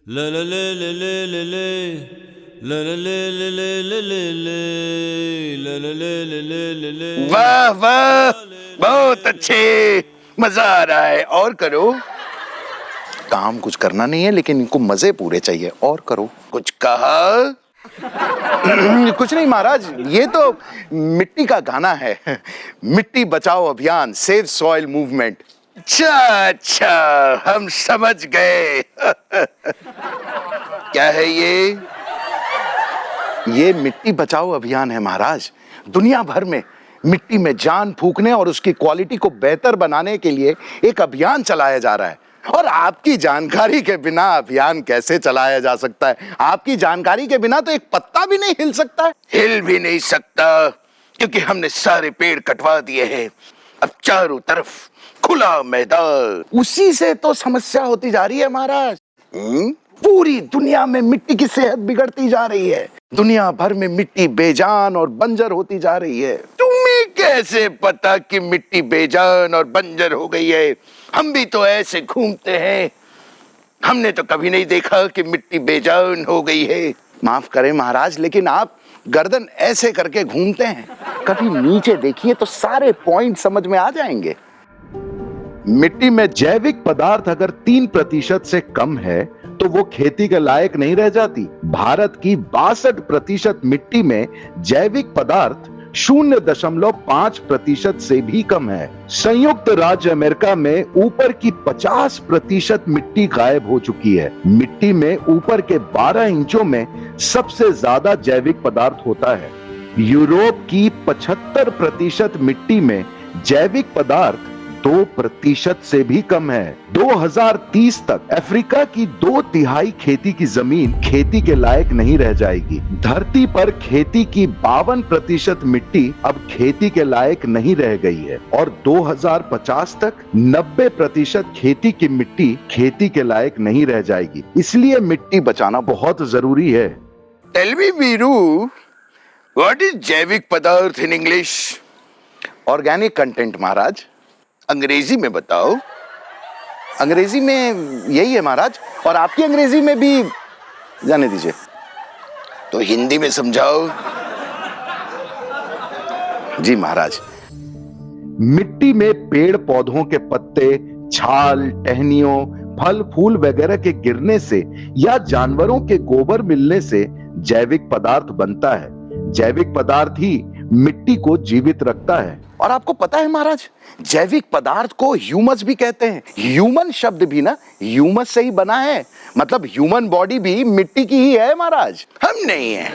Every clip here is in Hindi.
La la la la la la la la la la la la la la la la la वाह वाह, बहुत अच्छे, मजा आ रहा है। और करो। काम कुछ करना नहीं है, लेकिन इनको मजे पूरे चाहिए। और करो। कुछ कहा? कुछ नहीं महाराज, ये तो मिट्टी का गाना है। मिट्टी बचाओ अभियान, सेव सॉइल मूवमेंट। अच्छा अच्छा, हम समझ गए। क्या है ये मिट्टी बचाओ अभियान है महाराज। दुनिया भर में मिट्टी में जान फूंकने और उसकी क्वालिटी को बेहतर बनाने के लिए एक अभियान चलाया जा रहा है। और आपकी जानकारी के बिना अभियान कैसे चलाया जा सकता है? आपकी जानकारी के बिना तो एक पत्ता भी नहीं हिल सकता है। हिल भी नहीं सकता, क्योंकि हमने सारे पेड़ कटवा दिए हैं। अब चारों तरफ खुला मैदान। उसी से तो समस्या होती जा रही है महाराज। पूरी दुनिया में मिट्टी की सेहत बिगड़ती जा रही है। दुनिया भर में मिट्टी बेजान और बंजर होती जा रही है। तुम्हें कैसे पता कि मिट्टी बेजान और बंजर हो गई है? हम भी तो ऐसे घूमते हैं। हमने तो कभी नहीं देखा कि मिट्टी बेजान हो गई है। माफ करें महाराज, लेकिन आप गर्दन ऐसे करके घूमते हैं। कभी नीचे देखिए तो सारे पॉइंट समझ में आ जाएंगे। मिट्टी में जैविक पदार्थ अगर 3% से कम है तो वो खेती के लायक नहीं रह जाती। भारत की 62% मिट्टी में जैविक पदार्थ 0.5% से भी कम है। संयुक्त राज्य अमेरिका में ऊपर की 50% मिट्टी गायब हो चुकी है। मिट्टी में ऊपर के 12 इंचों में सबसे ज्यादा जैविक पदार्थ होता है। यूरोप की 75% मिट्टी में जैविक पदार्थ 2% से भी कम है। 2030 तक अफ्रीका की 2/3 खेती की जमीन खेती के लायक नहीं रह जाएगी। धरती पर खेती की 52% मिट्टी अब खेती के लायक नहीं रह गई है और 2050 तक 90% खेती की मिट्टी खेती के लायक नहीं रह जाएगी। इसलिए मिट्टी बचाना बहुत जरूरी है। Tell me Veeru, what is जैविक पदार्थ इन इंग्लिश? ऑर्गेनिक कंटेंट महाराज। अंग्रेजी में बताओ। अंग्रेजी में यही है महाराज, और आपकी अंग्रेजी में भी जाने दीजिए। तो हिंदी में समझाओ। जी महाराज। मिट्टी में पेड़ पौधों के पत्ते, छाल, टहनियों, फल फूल वगैरह के गिरने से या जानवरों के गोबर मिलने से जैविक पदार्थ बनता है। जैविक पदार्थ ही मिट्टी को जीवित रखता है। और आपको पता है महाराज, जैविक पदार्थ को ह्यूमस भी कहते हैं। ह्यूमन शब्द भी ना ह्यूमस से ही बना है। मतलब ह्यूमन बॉडी भी मिट्टी की ही है महाराज। हम नहीं है,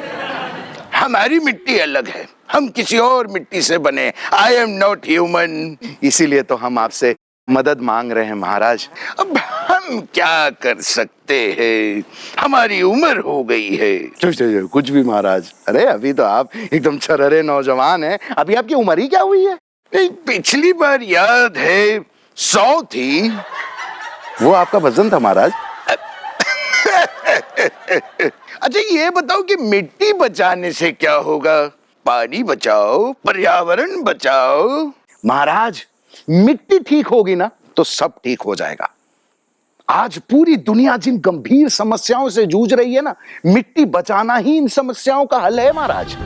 हमारी मिट्टी अलग है। हम किसी और मिट्टी से बने। I am not human. इसीलिए तो हम आपसे मदद मांग रहे हैं महाराज। अब हम क्या कर सकते हैं? हमारी उम्र हो गई है। कुछ भी महाराज। अरे अभी तो आप एकदम छरहरे नौजवान हैं। अभी आपकी उम्र ही क्या हुई है? पिछली बार याद है 100 थी। वो आपका वजन था महाराज। अच्छा ये बताओ कि मिट्टी बचाने से क्या होगा? पानी बचाओ, पर्यावरण बचाओ। महाराज, मिट्टी ठीक होगी ना तो सब ठीक हो जाएगा। आज पूरी दुनिया जिन गंभीर समस्याओं से जूझ रही है ना, मिट्टी बचाना ही इन समस्याओं का हल है महाराज।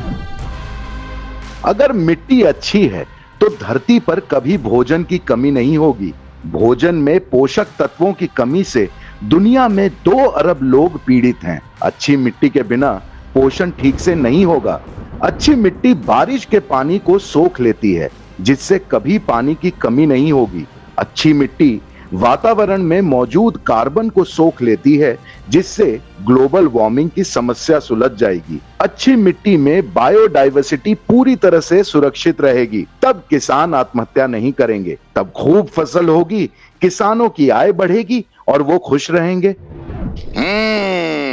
अगर मिट्टी अच्छी है तो धरती पर कभी भोजन की कमी नहीं होगी। भोजन में पोषक तत्वों की कमी से दुनिया में 2 अरब लोग पीड़ित हैं। अच्छी मिट्टी के बिना पोषण ठीक से नहीं होगा। अच्छी मिट्टी बारिश के पानी को सोख लेती है, जिससे कभी पानी की कमी नहीं होगी। अच्छी मिट्टी वातावरण में मौजूद कार्बन को सोख लेती है, जिससे ग्लोबल वार्मिंग की समस्या सुलझ जाएगी। अच्छी मिट्टी में बायोडायवर्सिटी पूरी तरह से सुरक्षित रहेगी। तब किसान आत्महत्या नहीं करेंगे, तब खूब फसल होगी, किसानों की आय बढ़ेगी और वो खुश रहेंगे।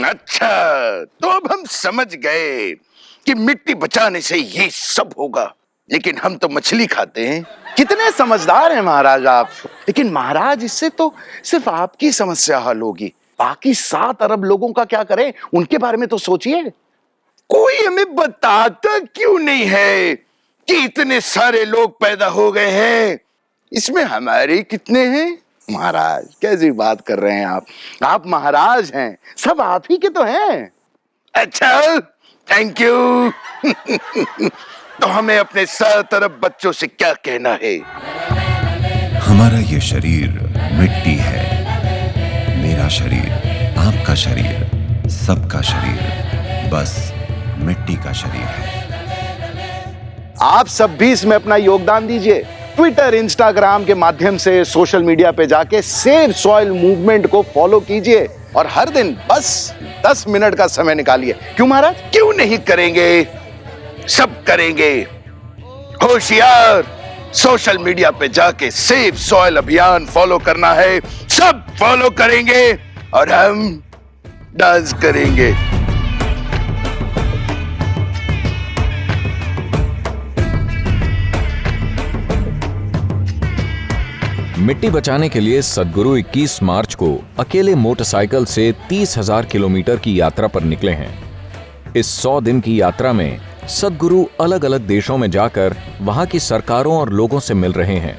अच्छा, तो अब हम समझ गए कि मिट्टी बचाने से ये सब होगा। लेकिन हम तो मछली खाते हैं। कितने समझदार हैं महाराज आप। लेकिन महाराज, इससे तो सिर्फ आपकी समस्या हल होगी। बाकी 7 अरब लोगों का क्या करें? उनके बारे में तो सोचिए। कोई हमें बताता क्यों नहीं है कि इतने सारे लोग पैदा हो गए हैं? इसमें हमारे कितने हैं? महाराज कैसी बात कर रहे हैं आप महाराज हैं, सब आप ही के तो हैं। अच्छा थैंक यू। तो हमें अपने तरफ बच्चों से क्या कहना है? हमारा ये शरीर मिट्टी है, मेरा शरीर, आपका शरीर, सबका शरीर बस मिट्टी का शरीर है। आप सब भी इसमें अपना योगदान दीजिए। ट्विटर, इंस्टाग्राम के माध्यम से सोशल मीडिया पे जाके सेव सॉइल मूवमेंट को फॉलो कीजिए और हर दिन बस 10 मिनट का समय निकालिए। क्यों महाराज, क्यों नहीं करेंगे? सब करेंगे। होशियार, सोशल मीडिया पे जाके सेव सॉइल अभियान फॉलो करना है। सब फॉलो करेंगे और हम डांस करेंगे। मिट्टी बचाने के लिए सद्गुरु 21 मार्च को अकेले मोटरसाइकिल से 30,000 किलोमीटर की यात्रा पर निकले हैं। इस 100 दिन की यात्रा में सद्गुरु अलग अलग देशों में जाकर वहां की सरकारों और लोगों से मिल रहे हैं।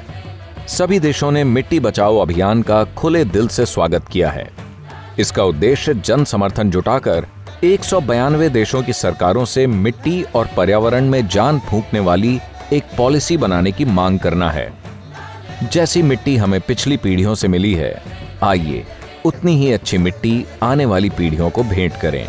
सभी देशों ने मिट्टी बचाओ अभियान का खुले दिल से स्वागत किया है। इसका उद्देश्य जन समर्थन जुटाकर 192 देशों की सरकारों से मिट्टी और पर्यावरण में जान फूंकने वाली एक पॉलिसी बनाने की मांग करना है। जैसी मिट्टी हमें पिछली पीढ़ियों से मिली है, आइए उतनी ही अच्छी मिट्टी आने वाली पीढ़ियों को भेंट करें।